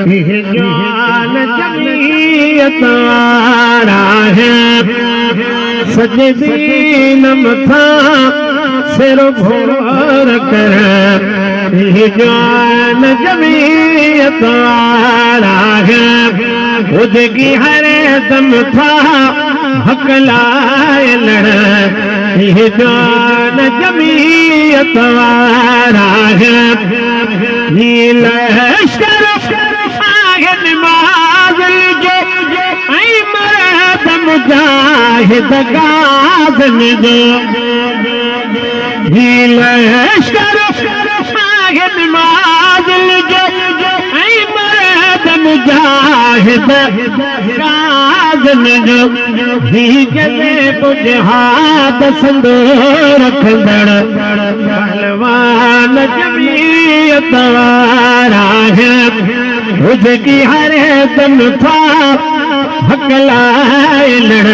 जान जमीयत वारा है सजे दीन मथा सिर भोर कर जान जमीयत वारा है उजगी हर दम था हकलाए लड़ जान जमीयत वारा है नील मुजाहिद गाज़न जो लश्कर आगे नमाज़ जो मर्द मुजाहिद गाज़न जो जले बुझात संदूर रखंदड़ पहलवान जमीयत वारा है उसकी हर दम था हकलाए लड़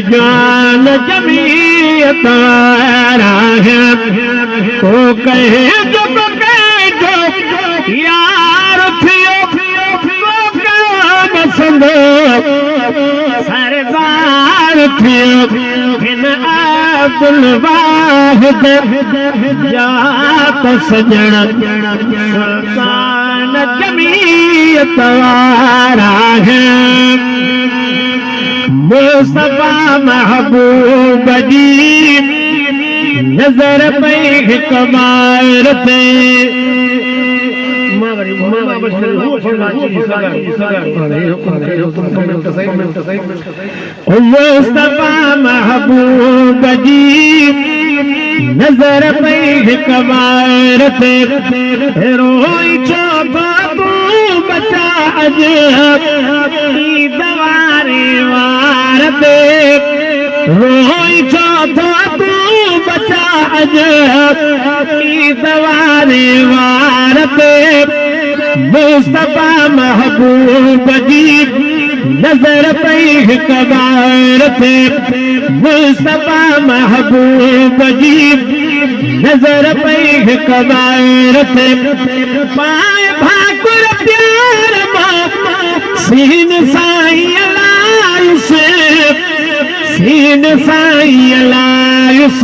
जान जमीयत वारा है तो कहे जो यार थियो बसंद सरदार थियो अब्दुल वाहिद जात सजण सुल्तान जमीयत वारा है मुस्तफा महबूब जी नजर पे कमार पे मुस्तफा महबूब जी नजर पे कमार पे रोई चौथा तू बचा अज दवारे वार पे रोई चौथा तू बचा अज दवारे वार पे मुस्तफा महबूब जी नजर पे कबार थे मुस्तफा महबूब जी नजर पे कबार थे पाए भाकुर प्यार सीन साई अलायुस सीन साई अलायुस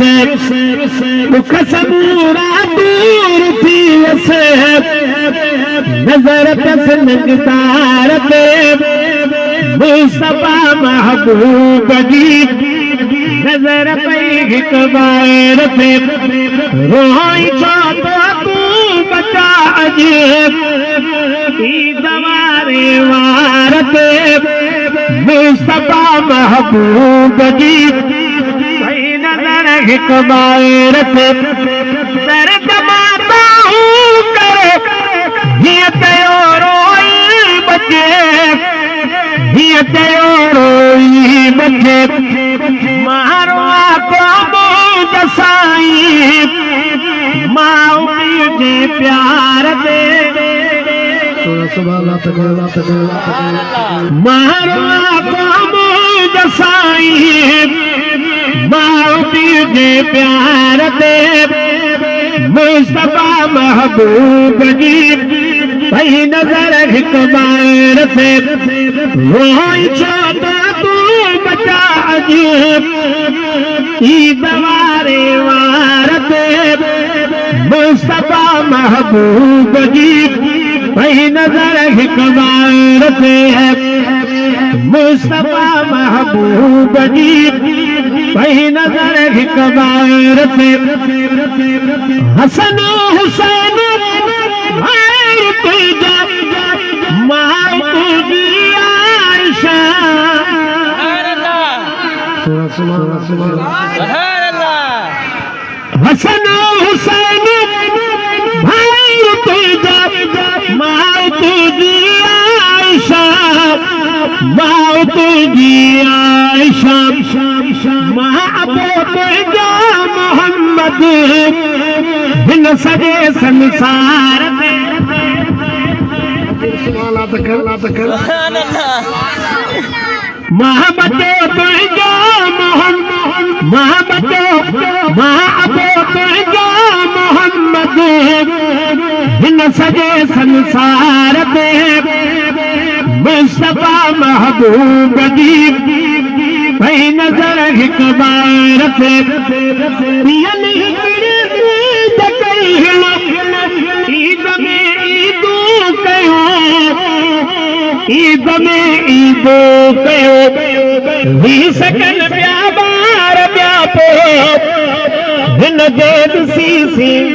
दुख समूरा दूर थी वसे नजर तस नगदार पे मुस्तफा महबूब जी नजर पे कबार पे रोई चौथा तू बचा अज दवारे वार पे मुस्तफा महबूब जी भाई नजर कबार पे दर्द माता हूँ करे ये तयो रोई बचे ये तयो रोई बचे मारो आपको दसाई माओ जी प्यार दे मारो आपको दसाई माओ जी प्यार दे मुस्तफा महबूब जी भाई नजर कबार से रोई चौथा तू बचा अज दवारे वार पे मुस्तफा महबूब जी भाई नजर कबार से मुस्तफा महबूब जी भाई नजर कबार से हसन हुसैन हसन हुसैन भाई तुझा माँ तुझी आयशा माँ तुझी आयशा माँ अबू तुझा मोहम्मद बिन सजे संसार में मोहब्बत तुझा मोहम्मद माँ अबू तुझा मोहम्मद बिन सजे संसार ते मुस्तफा महबूब जी भई नजर हिक बार ते पियन ईद में ईदो कयो ईद में ईदो कयो ही सकन प्या बार प्या पो हिन जे ॾिसी